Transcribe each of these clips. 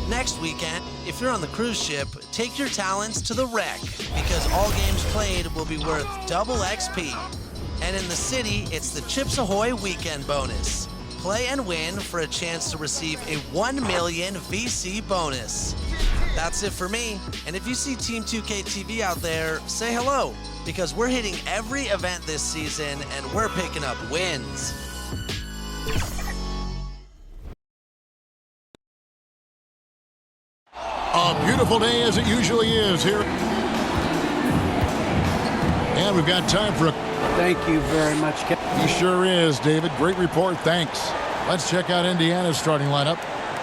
Next weekend, if you're on the cruise ship, take your talents to the wreck because all games played will be worth double XP. And in the city, it's the Chips Ahoy weekend bonus. Play and win for a chance to receive a 1 million VC bonus. That's it for me. And if you see Team 2K TV out there, say hello because we're hitting every event this season and we're picking up wins. A beautiful day as it usually is here. And we've got time for a... Thank you very much, Kevin. He sure is, David. Great report. Thanks. Let's check out Indiana's starting lineup.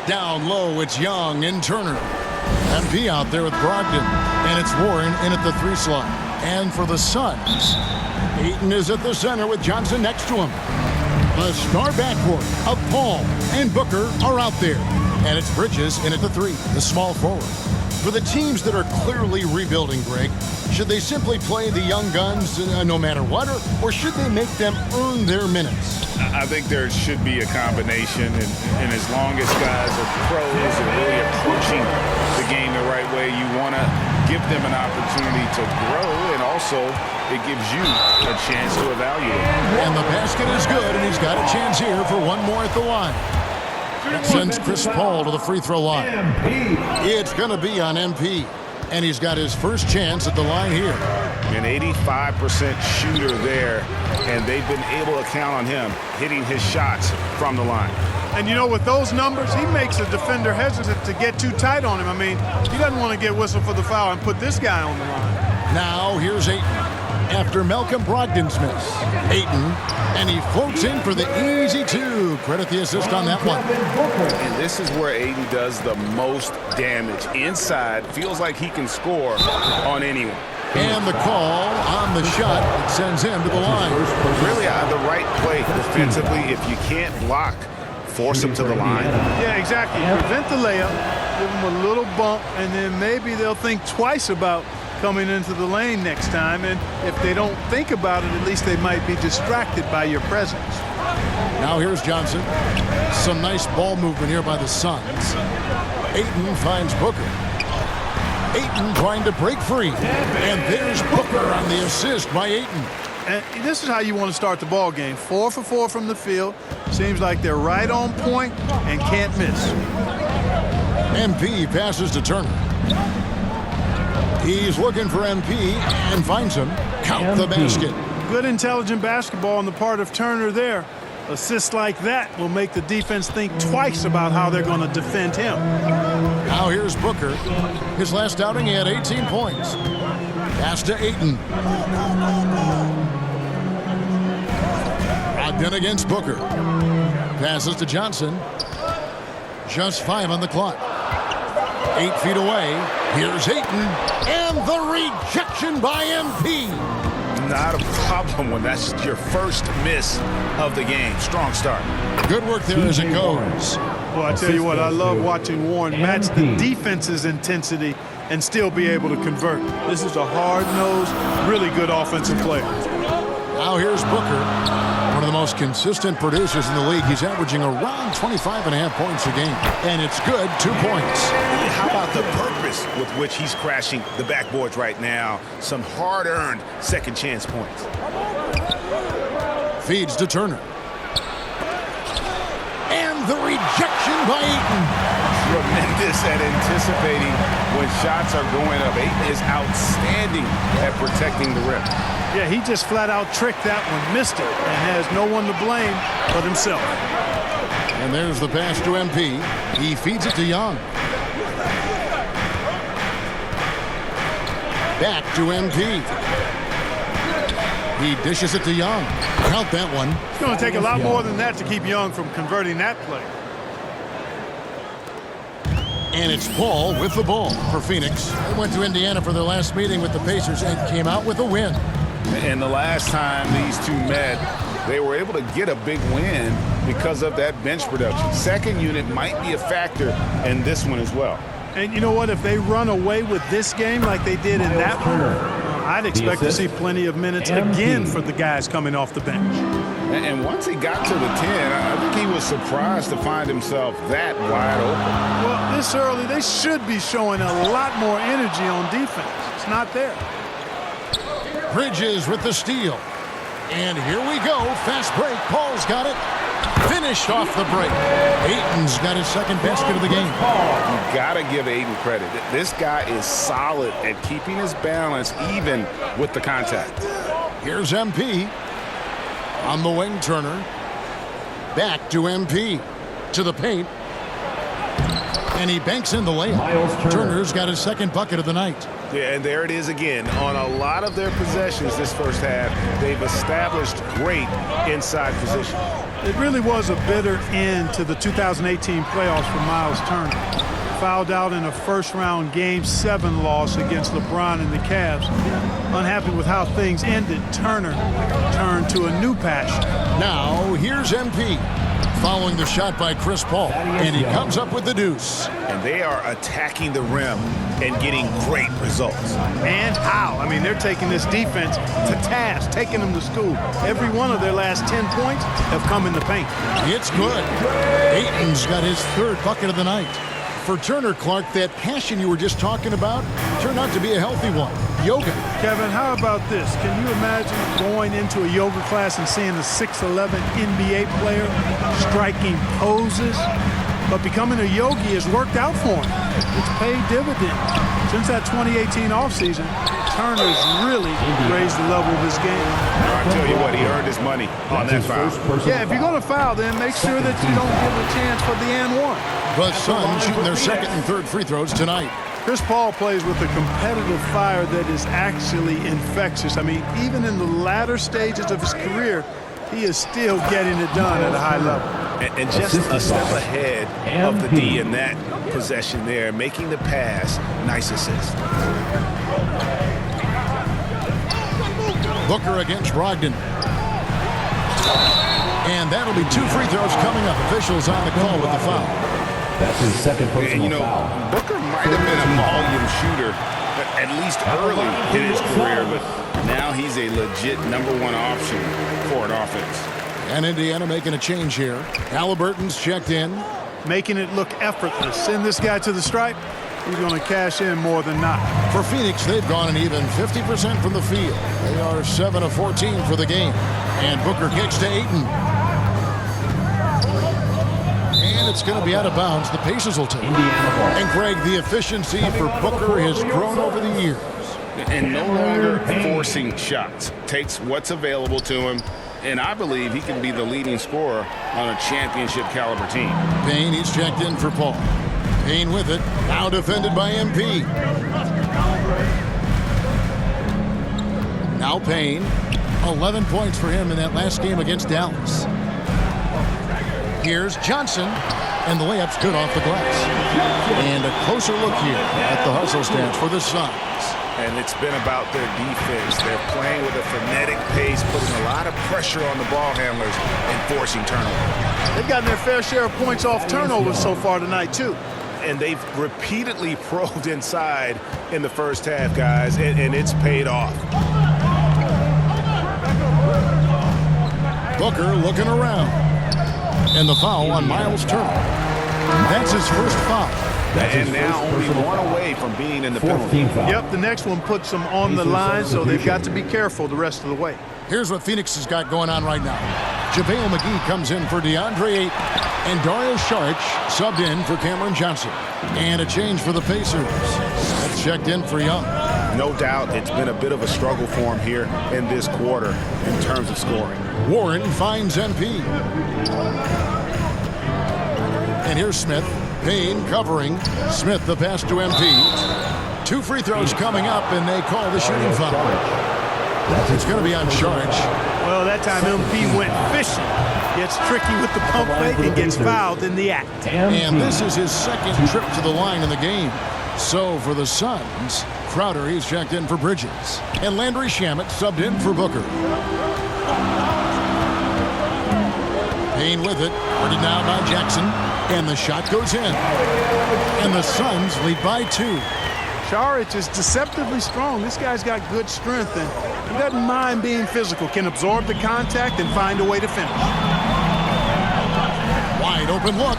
Down low, it's Young and Turner. MP out there with Brogdon. And it's Warren in at the 3 slot. And for the Suns, Ayton is at the center with Johnson next to him. The star backcourt of Paul and Booker are out there. And it's Bridges in at the 3, the small forward. For the teams that are clearly rebuilding, Greg, should they simply play the young guns no matter what, or should they make them earn their minutes? I think there should be a combination, and as long as guys are pros and really approaching the game the right way, you want to give them an opportunity to grow, and also it gives you a chance to evaluate. And the basket is good, and he's got a chance here for one more at the line. That sends Chris Paul to the free throw line. It's going to be on MP. And he's got his first chance at the line here. An 85% shooter there, and they've been able to count on him hitting his shots from the line. And you know, with those numbers, he makes a defender hesitant to get too tight on him. I mean, he doesn't want to get whistled for the foul and put this guy on the line. Now here's Ayton. After Malcolm Brogdon's miss, Ayton, and he floats in for the easy 2. Credit the assist on that one. And this is where Ayton does the most damage. Inside, feels like he can score on anyone. And the call on the shot that sends him to the line. Really the right play defensively. If you can't block, force him to the line. Yeah, exactly. Prevent the layup, give him a little bump, and then maybe they'll think twice about coming into the lane next time, and if they don't think about it, at least they might be distracted by your presence. Now here's Johnson. Some nice ball movement here by the Suns. Ayton finds Booker. Ayton trying to break free, and there's Booker on the assist by Ayton. And this is how you want to start the ball game. 4 for 4 from the field. Seems like they're right on point and can't miss. MP passes to Turner. He's looking for MP and finds him. Count the basket. Good intelligent basketball on the part of Turner there. Assists like that will make the defense think twice about how they're going to defend him. Now here's Booker. His last outing, he had 18 points. Pass to Ayton. Brogdon against Booker. Passes to Johnson. Just 5 on the clock. 8 feet away. Here's Ayton. And the rejection by MP. Not a problem when that's your first miss of the game. Strong start. Good work there as it goes. Well, I tell you what, I love watching Warren match the defense's intensity and still be able to convert. This is a hard-nosed, really good offensive player. Now here's Booker. One of the most consistent producers in the league. He's averaging around 25.5 points a game. And it's good, 2 points. How about the purpose with which he's crashing the backboards right now? Some hard-earned second chance points. Feeds to Turner. And the rejection by Ayton. Tremendous at anticipating when shots are going up. Ayton is outstanding at protecting the rim. Yeah, he just flat-out tricked that one, missed it, and has no one to blame but himself. And there's the pass to MP. He feeds it to Young. Back to MP. He dishes it to Young. Count that one. It's going to take a lot more than that to keep Young from converting that play. And it's Paul with the ball for Phoenix. They went to Indiana for their last meeting with the Pacers and came out with a win. And the last time these two met, they were able to get a big win because of that bench production. Second unit might be a factor in this one as well. And you know what? If they run away with this game like they did in that one, I'd expect to see plenty of minutes again for the guys coming off the bench. And once he got to the 10, I think he was surprised to find himself that wide open. Well, this early, they should be showing a lot more energy on defense. It's not there. Bridges with the steal. And here we go. Fast break. Paul's got it. Finished off the break. Ayton's got his second basket of the game. You got to give Ayton credit. This guy is solid at keeping his balance even with the contact. Here's MP. On the wing, Turner. Back to MP. To the paint. And he banks in the layup. Turner's got his second bucket of the night. Yeah, and there it is again. On a lot of their possessions this first half, they've established great inside position. It really was a bitter end to the 2018 playoffs for Miles Turner. Fouled out in a first-round Game 7 loss against LeBron and the Cavs. Unhappy with how things ended, Turner turned to a new passion. Now, here's MP. Following the shot by Chris Paul. And he comes up with the deuce. And they are attacking the rim and getting great results. And how? I mean, they're taking this defense to task, taking them to school. Every one of their last 10 points have come in the paint. It's good. Ayton's got his third bucket of the night. For Turner, Clark, that passion you were just talking about turned out to be a healthy one. Yoga. Kevin, how about this? Can you imagine going into a yoga class and seeing a 6'11" NBA player striking poses? But becoming a yogi has worked out for him. It's paid dividends. Since that 2018 offseason, Turner's really raised the level of his game. I tell you what, he earned his money on that foul. Yeah, if you're going to foul, then make sure that you don't give a chance for the and one. The Suns shooting their second and third free throws tonight. Chris Paul plays with a competitive fire that is actually infectious. I mean, even in the latter stages of his career, he is still getting it done at a high level. And just a step ahead of the D in that possession there, making the pass. Nice assist. Booker against Brogdon. And that'll be two free throws coming up. Officials on the call with the foul. That's his second personal foul. Booker might have been a volume shooter, at least early in his career, but now he's a legit #1 option for an offense. And Indiana making a change here. Halliburton's checked in. Making it look effortless. Send this guy to the stripe. He's going to cash in more than not. For Phoenix, they've gone an even 50% from the field. They are 7 of 14 for the game. And Booker kicks to Ayton. And it's going to be out of bounds. The Pacers will take it. And Greg, the efficiency for Booker has grown over the years. And no longer forcing shots. Takes what's available to him. And I believe he can be the leading scorer on a championship caliber team. Payne, he's checked in for Paul. Payne with it. Now defended by MP. Now Payne. 11 points for him in that last game against Dallas. Here's Johnson. And the layup's good off the glass. And a closer look here at the hustle stats for the Suns. And it's been about their defense. They're playing with a frenetic pace, putting a lot of pressure on the ball handlers and forcing turnovers. They've gotten their fair share of points off turnovers so far tonight, too. And they've repeatedly probed inside in the first half, guys, and it's paid off. Booker looking around. And the foul on Miles Turner. That's his first foul. And now only one away from being in the penalty. Yep, the next one puts them on the line, so they've got to be careful the rest of the way. Here's what Phoenix has got going on right now. JaVale McGee comes in for DeAndre Ayton. And Dario Saric subbed in for Cameron Johnson. And a change for the Pacers. That's checked in for Young. No doubt it's been a bit of a struggle for him here in this quarter in terms of scoring. Warren finds MP. And here's Smith. Payne covering. Smith the pass to MP. Two free throws coming up, and they call the shooting foul. It's going to be on charge. Well, that time MP went fishing. Gets tricky with the pump fake and gets fouled in the act. And this is his second trip to the line in the game. So for the Suns, Crowder, he's checked in for Bridges. And Landry Shamet subbed in for Booker. Payne with it. Guarded now by Jackson. And the shot goes in. And the Suns lead by 2. Saric is deceptively strong. This guy's got good strength and he doesn't mind being physical, can absorb the contact and find a way to finish. Wide open look,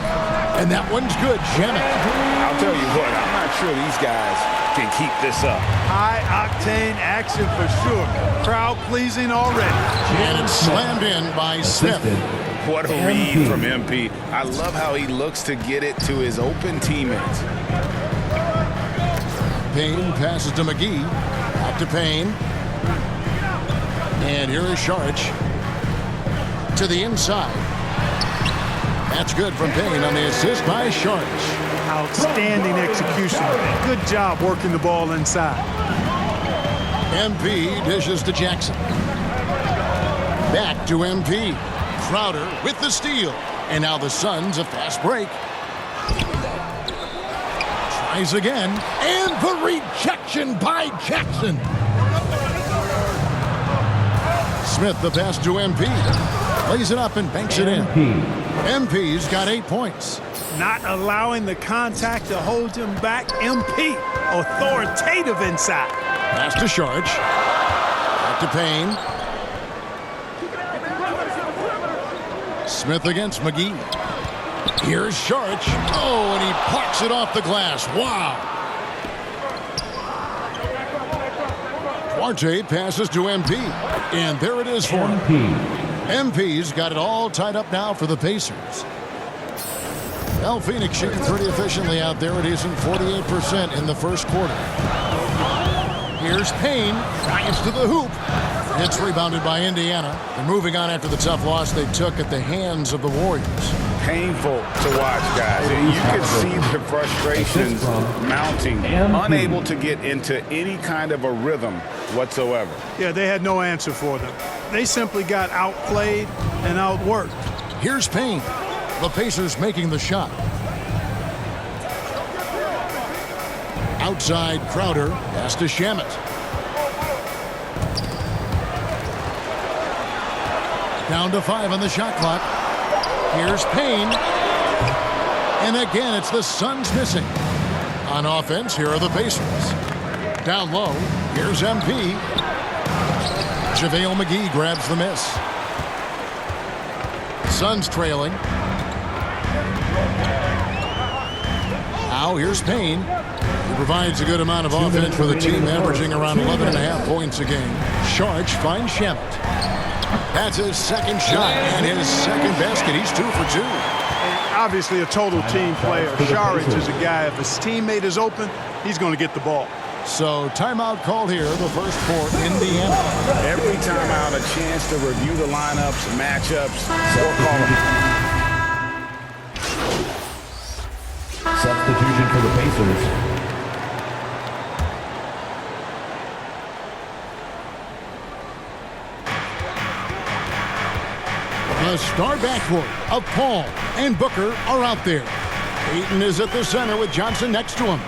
and that one's good. Shamit. I'll tell you what, I'm not sure these guys can keep this up. High-octane action for sure. Crowd pleasing already. And it's slammed in by Smith. What a read from MP. I love how he looks to get it to his open teammates. Payne passes to McGee. Back to Payne. And here is Saric to the inside. That's good from Payne on the assist by Saric. Outstanding execution. Good job working the ball inside. MP dishes to Jackson. Back to MP. Crowder with the steal. And now the Suns a fast break. Tries again. And the rejection by Jackson. Smith the pass to MP. Lays it up and banks it in. MP's got 8 points. Not allowing the contact to hold him back. MP, authoritative inside. Pass to Saric. Back to Payne. Smith against McGee. Here's Saric. Oh, and he plucks it off the glass. Wow. Duarte passes to MP. And there it is for him. MP's got it all tied up now for the Pacers. Well, Phoenix shooting pretty efficiently out there. It isn't 48% in the first quarter. Here's Payne. Drives to the hoop. It's rebounded by Indiana. They're moving on after the tough loss they took at the hands of the Warriors. Painful to watch, guys. And you can see the frustrations mounting, unable to get into any kind of a rhythm whatsoever. Yeah, they had no answer for them. They simply got outplayed and outworked. Here's Payne. The Pacers making the shot. Outside Crowder. Pass to Shamit. Down to 5 on the shot clock. Here's Payne. And again, it's the Suns missing. On offense, here are the Pacers. Down low, here's MP. JaVale McGee grabs the miss. Suns trailing. Now here's Payne. He provides a good amount of offense for the team, averaging around 11.5 points a game. Saric finds Shamit. That's his second shot and his second basket. He's 2 for 2. And obviously a total team player. Saric is a guy, if his teammate is open, he's going to get the ball. So timeout called here, the first for Indiana. Every timeout, a chance to review the lineups, matchups, or call them. Substitution for the Pacers. The star backcourt of Paul and Booker are out there. Ayton is at the center with Johnson next to him.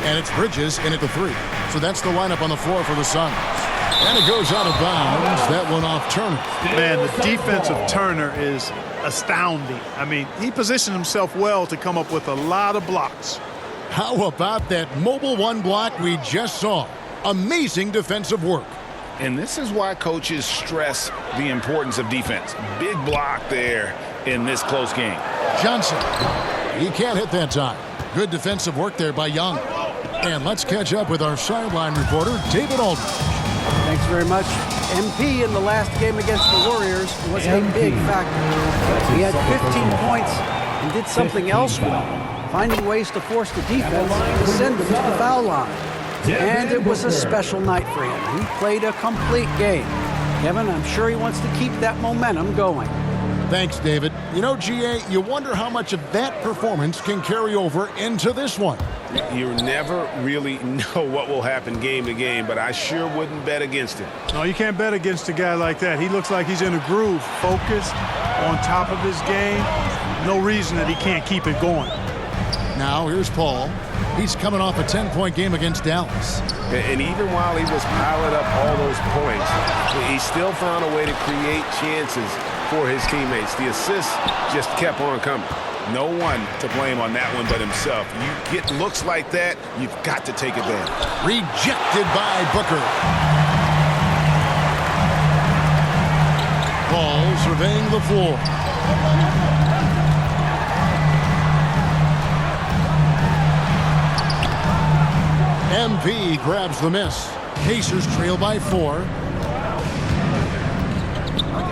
And it's Bridges in at the 3. So that's the lineup on the floor for the Suns. And it goes out of bounds. That one off Turner. Man, the defense of Turner is astounding. I mean, he positioned himself well to come up with a lot of blocks. How about that mobile 1 block we just saw? Amazing defensive work. And this is why coaches stress the importance of defense. Big block there in this close game. Johnson. He can't hit that time. Good defensive work there by Young. And let's catch up with our sideline reporter, David Aldridge. Thanks very much. MP in the last game against the Warriors was a big factor. He had 15 points and did something else well, finding ways to force the defense to send them to the foul line. And it was a special night for him. He played a complete game. Kevin, I'm sure he wants to keep that momentum going. Thanks, David. You know, GA, you wonder how much of that performance can carry over into this one. You never really know what will happen game to game, but I sure wouldn't bet against it. No, you can't bet against a guy like that. He looks like he's in a groove, focused, on top of his game. No reason that he can't keep it going. Now, here's Paul. He's coming off a 10-point game against Dallas. And even while he was piling up all those points, he still found a way to create chances for his teammates. The assists just kept on coming. No one to blame on that one but himself. You get looks like that, you've got to take advantage. Rejected by Booker. Ball surveying the floor. MP grabs the miss. Pacers trail by 4.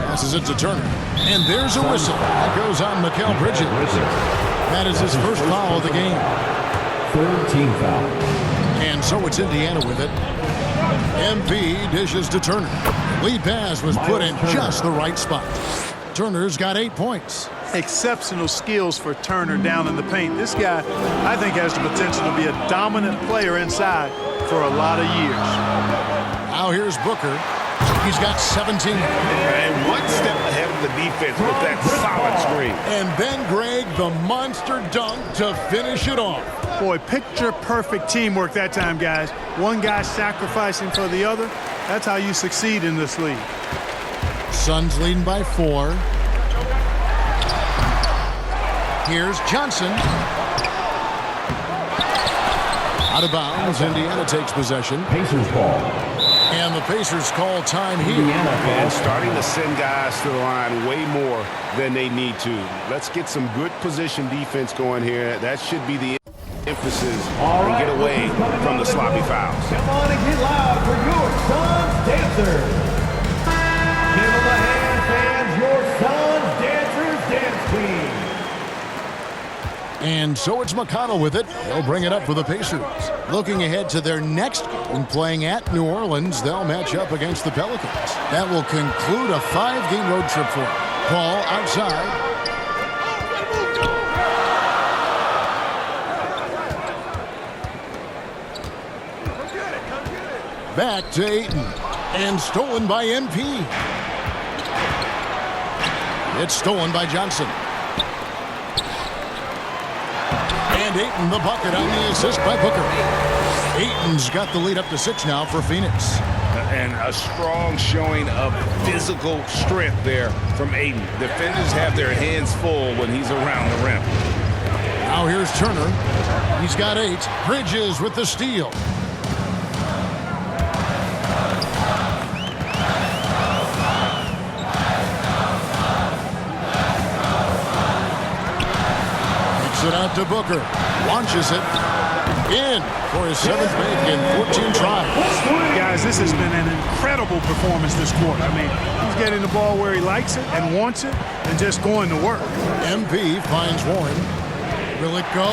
Passes it to Turner. And there's a whistle. That goes on Mikal Bridges. That is his first foul of the game. Third team foul. And so it's Indiana with it. MP dishes to Turner. Lead pass was put in just the right spot. Turner's got 8 points. Exceptional skills for Turner down in the paint. This guy, I think, has the potential to be a dominant player inside for a lot of years. Now here's Booker. He's got 17. And one step ahead of the defense with that solid screen. And then, Greg, the monster dunk to finish it off. Boy, picture-perfect teamwork that time, guys. One guy sacrificing for the other. That's how you succeed in this league. Suns leading by 4. Here's Johnson. Out of bounds. Indiana takes possession. Pacers ball. And the Pacers call time here. Indiana And starting to send guys to the line way more than they need to. Let's get some good position defense going here. That should be the emphasis and get away from the sloppy fouls. Come on and get loud for your Suns Dancers. Give them a hand, fans, your Suns Dancers dance team. And so it's McConnell with it. They'll bring it up for the Pacers. Looking ahead to their next game, playing at New Orleans, they'll match up against the Pelicans. That will conclude a 5-game road trip for them. Ball outside. Back to Ayton. And stolen by MP. It's stolen by Johnson. And Ayton the bucket on the assist by Booker. Ayton's got the lead up to 6 now for Phoenix. And a strong showing of physical strength there from Ayton. Defenders have their hands full when he's around the rim. Now here's Turner. He's got 8. Bridges with the steal. It out to Booker. Launches it in for his 7th make in 14 tries. Guys, this has been an incredible performance this quarter. I mean, he's getting the ball where he likes it and wants it and just going to work. MP finds Warren. Will it go?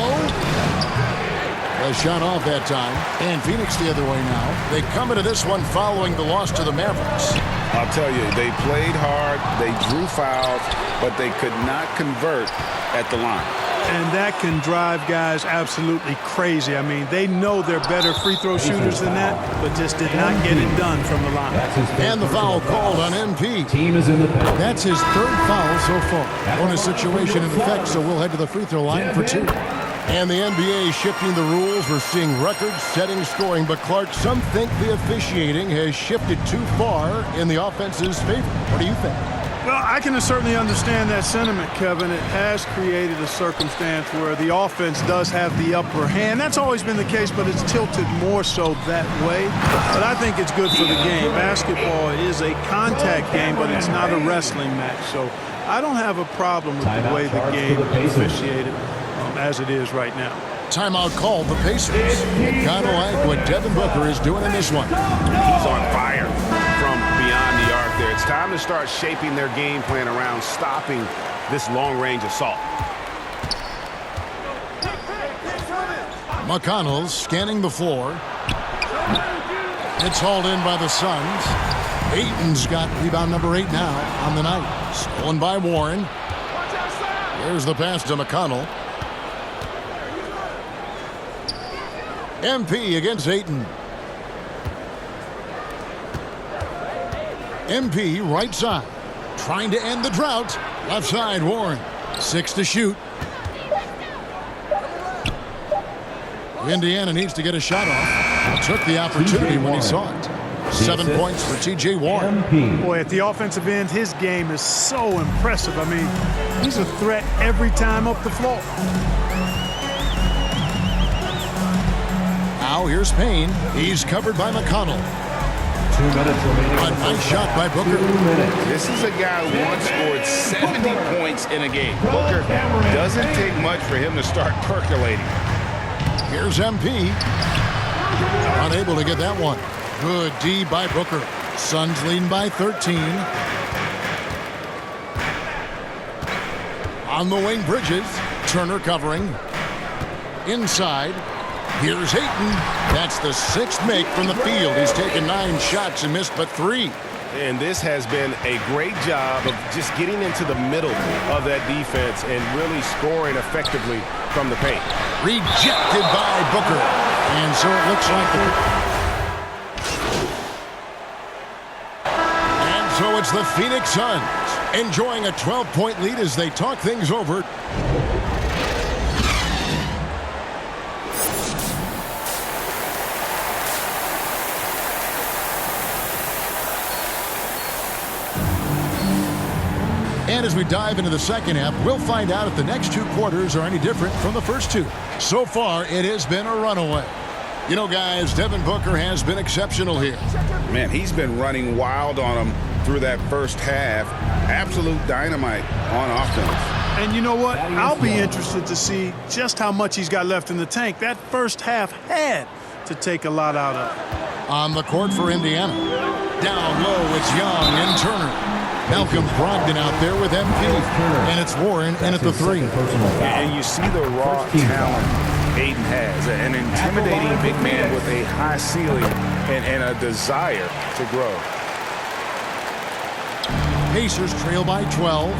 A shot off that time. And Phoenix the other way now. They come into this one following the loss to the Mavericks. I'll tell you, they played hard, they drew fouls, but they could not convert at the line. And that can drive guys absolutely crazy. I mean, they know they're better free throw shooters than that, but just did not get it done from the line. And the foul called on MP. Team is in the penalty. That's his 3rd foul so far. Bonus situation in effect, so we'll head to the free throw line for 2. And the NBA shifting the rules. We're seeing record-setting scoring, but Clark, some think the officiating has shifted too far in the offense's favor. What do you think? Well, I can certainly understand that sentiment, Kevin. It has created a circumstance where the offense does have the upper hand. That's always been the case, but it's tilted more so that way. But I think it's good for the game. Basketball is a contact game, but it's not a wrestling match. So I don't have a problem with the way the game is officiated as it is right now. Timeout called the Pacers. Kind of like what Devin Booker is doing in this one. He's on fire from beyond the arc there. It's time to start shaping their game plan around stopping this long-range assault. McConnell's scanning the floor. It's hauled in by the Suns. Ayton's got rebound number 8 now on the night. Stolen by Warren. There's the pass to McConnell. MP against Ayton. MP right side. Trying to end the drought. Left side, Warren. 6 to shoot. Indiana needs to get a shot off. Took the opportunity when he saw it. 7 points for T.J. Warren. MP. Boy, at the offensive end, his game is so impressive. I mean, he's a threat every time up the floor. Now here's Payne. He's covered by McConnell. 2 minutes remaining. A nice shot by Booker. 2 minutes. This is a guy who once scored 70 points in a game. Booker doesn't take much for him to start percolating. Here's MP. Unable to get that one. Good D by Booker. Suns leading by 13. On the wing, Bridges. Turner covering. Inside. Here's Ayton. That's the 6th make from the field. He's taken 9 shots and missed but 3. And this has been a great job of just getting into the middle of that defense and really scoring effectively from the paint. Rejected by Booker. And so it looks like And so it's the Phoenix Suns enjoying a 12-point lead as they talk things over. And as we dive into the second half, we'll find out if the next 2 quarters are any different from the first 2. So far, it has been a runaway. You know, guys, Devin Booker has been exceptional here. Man, he's been running wild on him through that first half. Absolute dynamite on offense. And you know what? I'll be interested to see just how much he's got left in the tank. That first half had to take a lot out of it. On the court for Indiana. Down low, it's Young and Turner. Malcolm Brogdon out there with MP. And it's Warren in at the 3. And you see the raw talent Ayton has. An intimidating big man with a high ceiling and a desire to grow. Pacers trail by 12.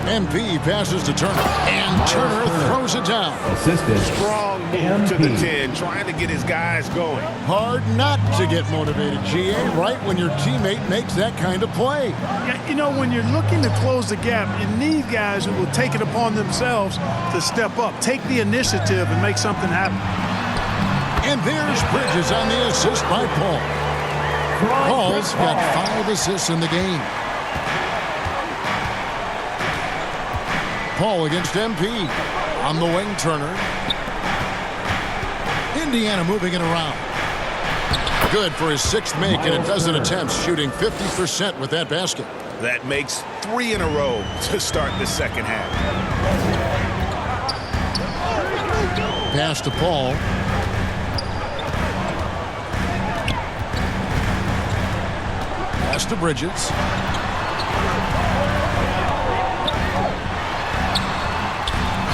MP passes to Turner. And Turner throws it down. Assisted. Strong move to the 10, trying to get his guys going. Hard not to get motivated, GA, right when your teammate makes that kind of play. Yeah, you know, when you're looking to close the gap, you need guys who will take it upon themselves to step up, take the initiative, and make something happen. And there's Bridges on the assist by Paul. Paul's got 5 assists in the game. Paul against MP. On the wing, Turner. Indiana moving it around. Good for his 6th make in a dozen attempts, shooting 50% with that basket. That makes 3 in a row to start the second half. Pass to Paul. Pass to Bridges.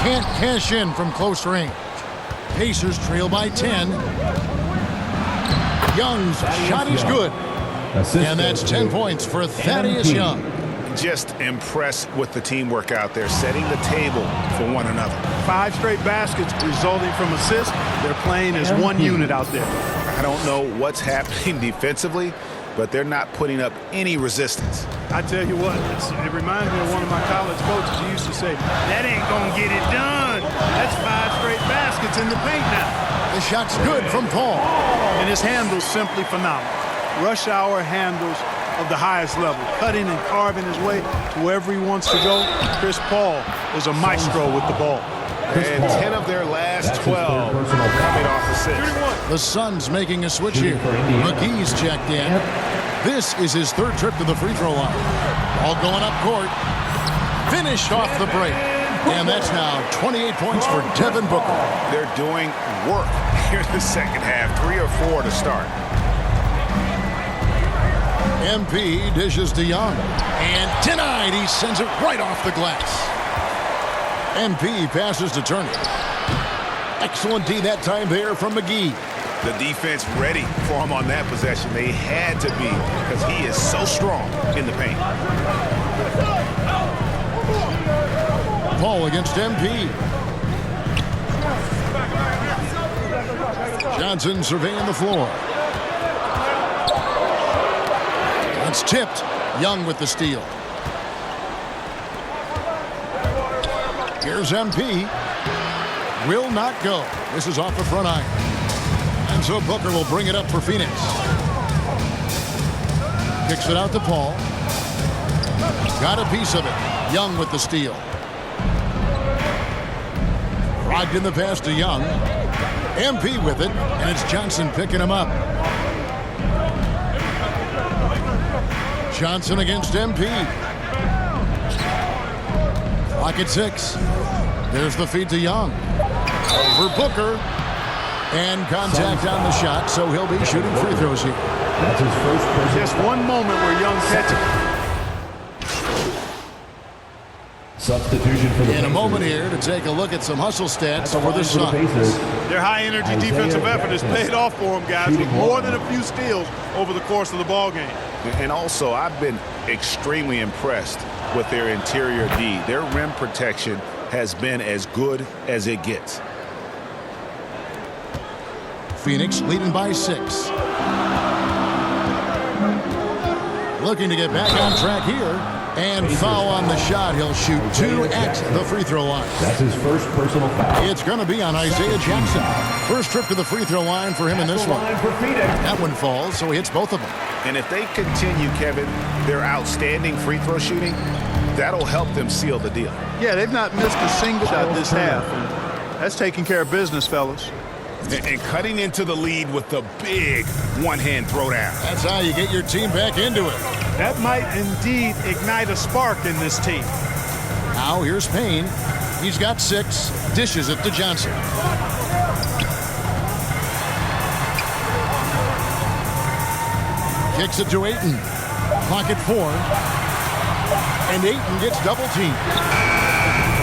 Can't cash in from close range. Pacers trail by 10. Young's shot is good. And that's 10 points for Thaddeus Young. Just impressed with the teamwork out there, setting the table for one another. 5 straight baskets resulting from assists. They're playing as one unit out there. I don't know what's happening defensively, but they're not putting up any resistance. I tell you what, it reminds me of one of my college coaches. He used to say, that ain't gonna get it done. That's 5 straight baskets in the paint now. The shot's good from Paul. And his handle's simply phenomenal. Rush hour handles of the highest level, cutting and carving his way to wherever he wants to go. Chris Paul is a maestro with the ball. And 10 of their last 12 coming off assists. The Suns making a switch here. McGee's checked in. This is his 3rd trip to the free throw line. All going up court. Finished off the break. And that's now 28 points for Devin Booker. They're doing work here in the second half. 3 or 4 to start. MP dishes to Young. And denied. He sends it right off the glass. MP passes to Turner. Excellent D that time there from McGee. The defense ready for him on that possession. They had to be because he is so strong in the paint. Paul against MP. Johnson surveying the floor. It's tipped. Young with the steal. Here's MP. Will not go. This is off the front iron. And so Booker will bring it up for Phoenix. Kicks it out to Paul. Got a piece of it. Young with the steal. Brogdon the pass to Young. MP with it, and it's Johnson picking him up. Johnson against MP. Clock at 6. There's the feed to Young. Over Booker. And contact on the shot, so he'll be shooting free throws here. That's his first personal. Just one moment where Young catches. Substitution for the In a Pacers. moment here to take a look at some hustle stats for the line for the Suns. Pacers. Their high-energy Isaiah defensive effort has Jackson. paid off for them, guys, with more than a few steals over the course of the ball game. And also, I've been extremely impressed with their interior D. Their rim protection has been as good as it gets. Phoenix leading by 6. Looking to get back on track here. And foul on the shot. He'll shoot 2 at the free throw line. That's his first personal foul. It's going to be on Isaiah Jackson. First trip to the free throw line for him in this one. Line for Phoenix. That one falls, so he hits both of them. And if they continue, Kevin, their outstanding free throw shooting, that'll help them seal the deal. Yeah, they've not missed a single shot this half. And that's taking care of business, fellas. And cutting into the lead with the big one-hand throwdown. That's how you get your team back into it. That might indeed ignite a spark in this team. Now here's Payne. He's got 6. Dishes it to Johnson. Kicks it to Ayton. Clock at 4. And Ayton gets double teamed.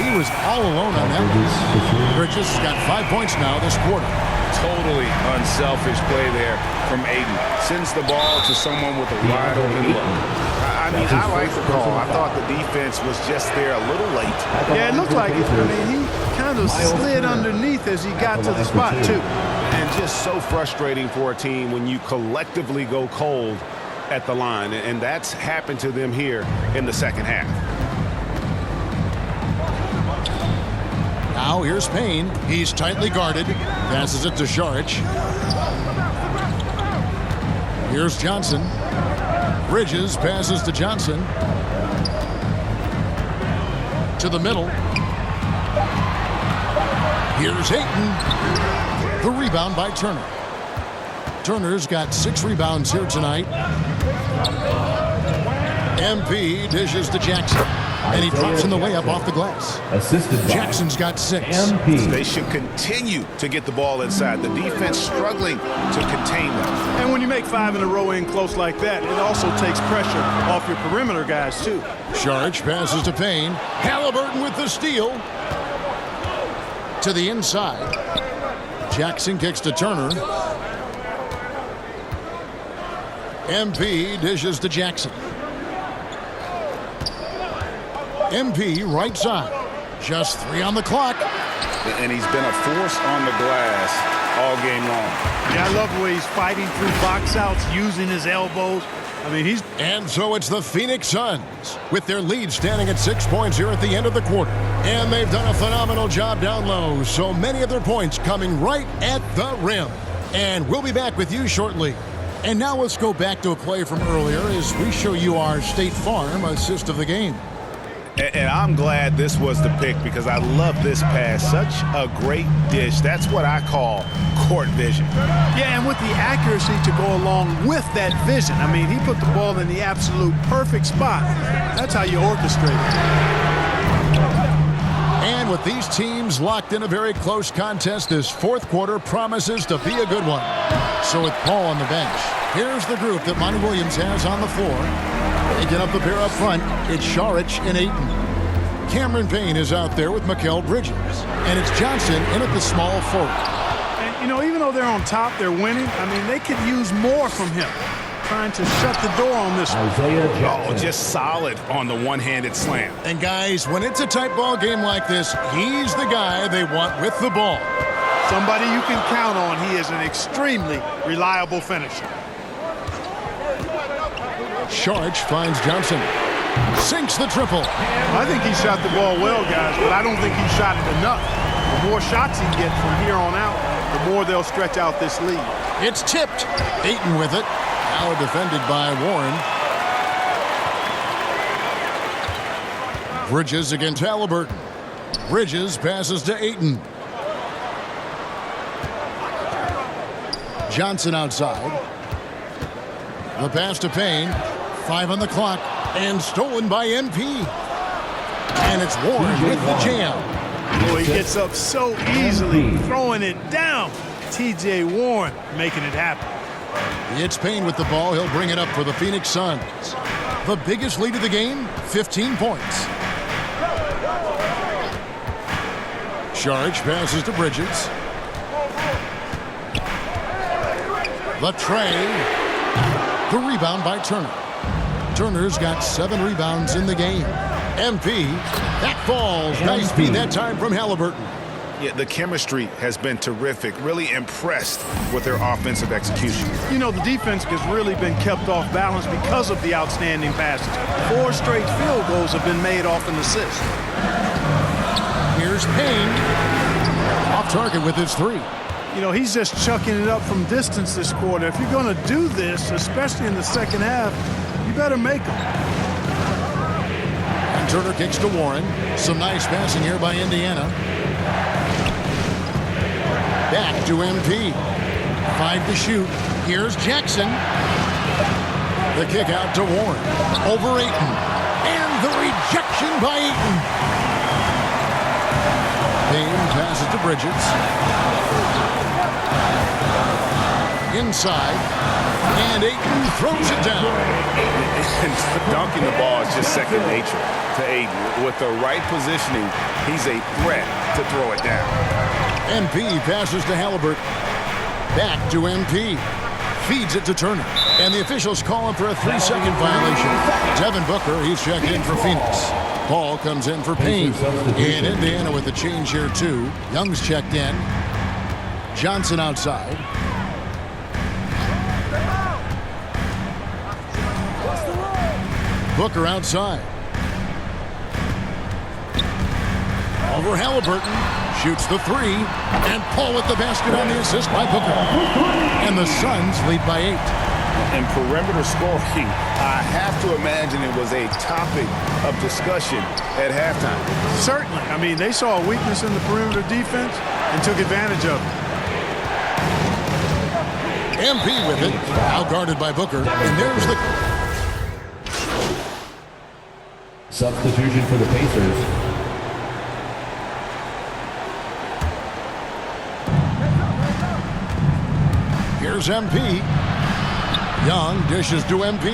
He was all alone on that one. Bridges has got 5 points now this quarter. Totally unselfish play there from Ayton. Sends the ball to someone with a wide open look. I mean, I like the call. I thought the defense was just there a little late. Yeah, it looked like it. I mean, he kind of slid underneath as he got to the spot, too. And just so frustrating for a team when you collectively go cold at the line. And that's happened to them here in the second half. Now here's Payne. He's tightly guarded. Passes it to Saric. Here's Johnson. Bridges passes to Johnson. To the middle. Here's Ayton. The rebound by Turner. Turner's got 6 rebounds here tonight. MP dishes to Jackson. And he drops in the layup off the glass. Assisted by Jackson's got 6. MP. They should continue to get the ball inside. The defense struggling to contain them. And when you make 5 in a row in close like that, it also takes pressure off your perimeter guys, too. Saric passes to Payne. Halliburton with the steal. To the inside. Jackson kicks to Turner. MP dishes to Jackson. MP right side. Just 3 on the clock. And he's been a force on the glass all game long. Yeah, I love the way he's fighting through box outs, using his elbows. I mean, he's... And so it's the Phoenix Suns with their lead standing at 6 points here at the end of the quarter. And they've done a phenomenal job down low. So many of their points coming right at the rim. And we'll be back with you shortly. And now let's go back to a play from earlier as we show you our State Farm assist of the game. And I'm glad this was the pick because I love this pass. Such a great dish. That's what I call court vision. Yeah, and with the accuracy to go along with that vision. I mean, he put the ball in the absolute perfect spot. That's how you orchestrate it. And with these teams locked in a very close contest, this fourth quarter promises to be a good one. So with Paul on the bench, here's the group that Monty Williams has on the floor. Taking up the pair up front, it's Saric and Ayton. Cameron Payne is out there with Mikal Bridges. And it's Johnson in at the small forward. And, you know, even though they're on top, they're winning. I mean, they could use more from him. Trying to shut the door on this one. Isaiah Jackson. Oh, just solid on the one-handed slam. And guys, when it's a tight ball game like this, he's the guy they want with the ball. Somebody you can count on. He is an extremely reliable finisher. Saric finds Johnson. Sinks the triple. I think he shot the ball well, guys, but I don't think he shot it enough. The more shots he gets from here on out, the more they'll stretch out this lead. It's tipped. Ayton with it. Now defended by Warren. Bridges against Halliburton. Bridges passes to Ayton. Johnson outside. The pass to Payne. 5 on the clock. And stolen by MP. And it's Warren with the jam. Boy, he gets up so easily, throwing it down. T.J. Warren making it happen. It's Payne with the ball. He'll bring it up for the Phoenix Suns. The biggest lead of the game, 15 points. Sharge passes to Bridges. The tray. The rebound by Turner. Turner's got 7 rebounds in the game. MP, that falls. Nice feed that time from Halliburton. Yeah, the chemistry has been terrific. Really impressed with their offensive execution. You know, the defense has really been kept off balance because of the outstanding passes. 4 straight field goals have been made off an assist. Here's Payne. Off target with his 3. You know, he's just chucking it up from distance this quarter. If you're going to do this, especially in the second half, you better make them. And Turner kicks to Warren. Some nice passing here by Indiana. Back to MP. 5 to shoot. Here's Jackson. The kick out to Warren. Over Ayton. And the rejection by Ayton. Payne passes to Bridges. Inside. And Ayton throws it down. And dunking the ball is just second nature to Ayton. With the right positioning, he's a threat to throw it down. MP passes to Halliburton. Back to MP. Feeds it to Turner. And the officials call him for a 3-second violation. Devin Booker, he's checked in for Phoenix. Paul comes in for Payne. In Indiana with the change here too. Young's checked in. Johnson outside. Booker outside. Over Halliburton. Shoots the 3. And Paul with the basket on the assist by Booker. And the Suns lead by 8. And perimeter scoring, I have to imagine it was a topic of discussion at halftime. Certainly. I mean, they saw a weakness in the perimeter defense and took advantage of it. MP with it. Out guarded by Booker. And there's the... Substitution for the Pacers. Here's MP. Young dishes to MP.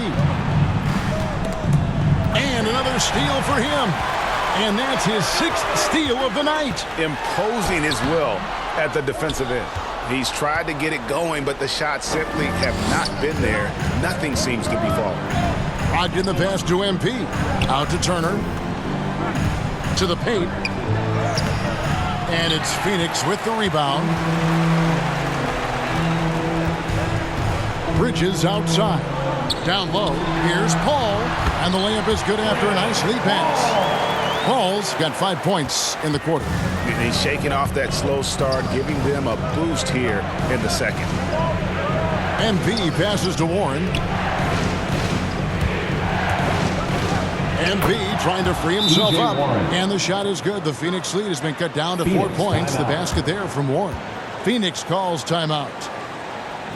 And another steal for him. And that's his 6th steal of the night. Imposing his will at the defensive end. He's tried to get it going, but the shots simply have not been there. Nothing seems to be falling. Brogdon the pass to MP. Out to Turner. To the paint. And it's Phoenix with the rebound. Bridges outside. Down low. Here's Paul. And the layup is good after a nice lead pass. Paul's got 5 points in the quarter. And he's shaking off that slow start, giving them a boost here in the second. MP passes to Warren. MP trying to free himself up. And the shot is good. The Phoenix lead has been cut down to 4 points. The basket there from Warren. Phoenix calls timeout.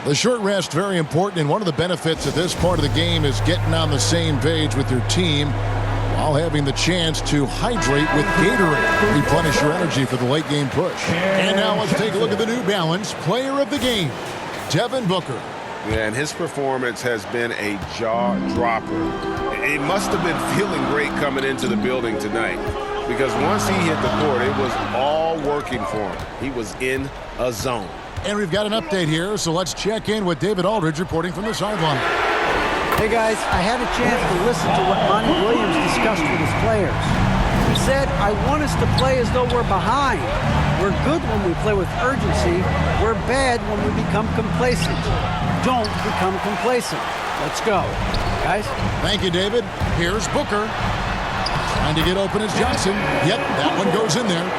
The short rest, very important, and one of the benefits of this part of the game is getting on the same page with your team while having the chance to hydrate with Gatorade. Replenish your energy for the late game push. And now let's take a look at the New Balance Player of the Game, Devin Booker. Yeah, and his performance has been a jaw-dropper. He must have been feeling great coming into the building tonight because once he hit the court, it was all working for him. He was in a zone. And we've got an update here, so let's check in with David Aldridge reporting from the sideline. Hey guys, I had a chance to listen to what Monty Williams discussed with his players. He said, I want us to play as though we're behind. We're good when we play with urgency. We're bad when we become complacent. Don't become complacent. Let's go. Guys? Thank you, David. Here's Booker. Trying to get open as Johnson. Yep, that one goes in there.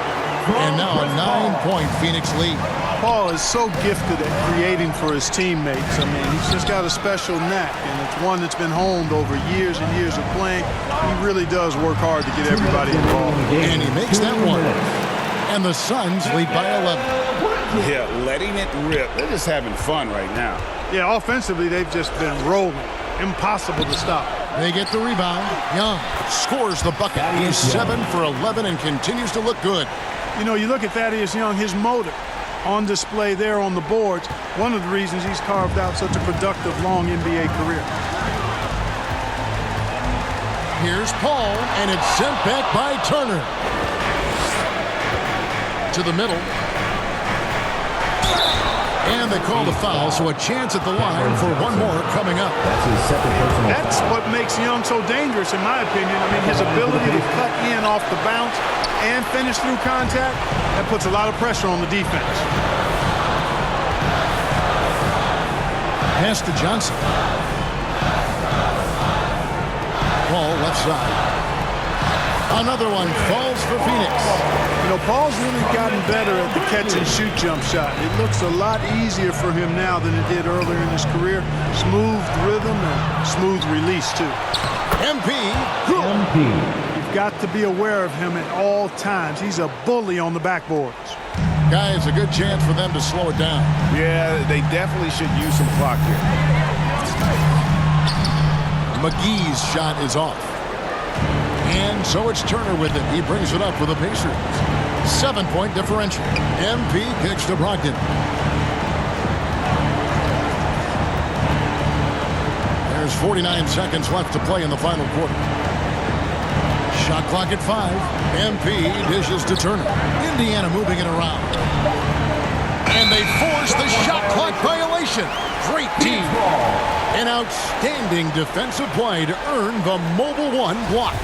And now a 9-point Phoenix lead. Paul is so gifted at creating for his teammates. I mean, he's just got a special knack, and it's one that's been honed over years and years of playing. He really does work hard to get everybody involved. And he makes that one. And the Suns lead by 11. Yeah, letting it rip. They're just having fun right now. Yeah, offensively, they've just been rolling. Impossible to stop. They get the rebound. Young scores the bucket. He's 7 for 11 and continues to look good. You know, you look at Thaddeus Young, his motor on display there on the boards. One of the reasons he's carved out such a productive, long NBA career. Here's Paul, and it's sent back by Turner. To the middle. And they call the foul, so a chance at the line for one more coming up. That's his second personal That's foul. what makes Young so dangerous, in my opinion. I mean, his ability to cut in off the bounce and finish through contact, that puts a lot of pressure on the defense. Pass to Johnson. Paul left side. Another one falls for Phoenix. You know, Paul's really gotten better at the catch-and-shoot jump shot. It looks a lot easier for him now than it did earlier in his career. Smooth rhythm and smooth release, too. MP. You've got to be aware of him at all times. He's a bully on the backboards. Guys, a good chance for them to slow it down. Yeah, they definitely should use some clock here. McGee's shot is off. And so it's Turner with it. He brings it up for the Pacers. 7-point differential. MP kicks to Brogdon. There's 49 seconds left to play in the final quarter. Shot clock at 5. MP dishes to Turner. Indiana moving it around. And they force the shot clock violation. Great team. An outstanding defensive play to earn the Mobile One block.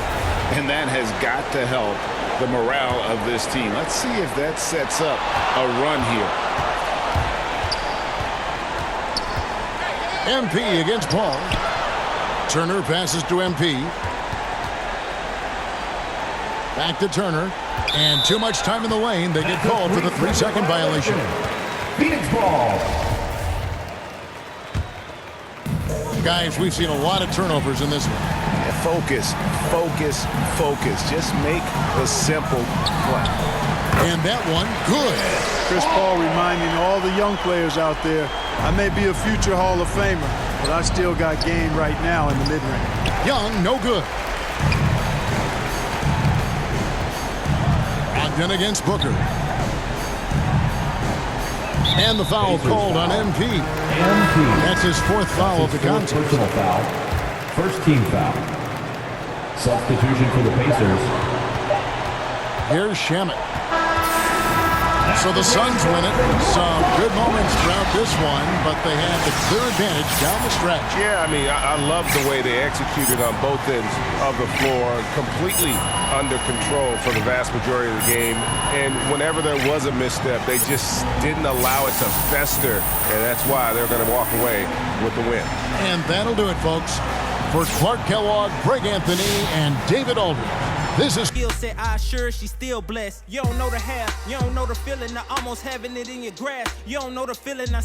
And that has got to help the morale of this team. Let's see if that sets up a run here. MP against Paul. Turner passes to MP. Back to Turner. And too much time in the lane. They get called for the 3-second violation. Phoenix ball. Guys, we've seen a lot of turnovers in this one. Focus, focus, focus. Just make the simple play. And that one, good. Chris Paul reminding all the young players out there, I may be a future Hall of Famer, but I still got game right now in the mid-range. Young, no good. Ogden against Booker. And the foul called on MP. That's his 4th foul of the contest. Personal foul. First team foul. Substitution for the Pacers. Here's Shamet. So the Suns win it. Some good moments throughout this one, but they had the clear advantage down the stretch. Yeah, I mean, I love the way they executed on both ends of the floor, completely under control for the vast majority of the game. And whenever there was a misstep, they just didn't allow it to fester, and that's why they're going to walk away with the win. And that'll do it, folks. For Clark Kellogg, Greg Anthony, and David Aldridge, this is... Still said I sure she's still blessed. You don't know the half, you don't know the feeling of almost having it in your grasp. You don't know the feeling I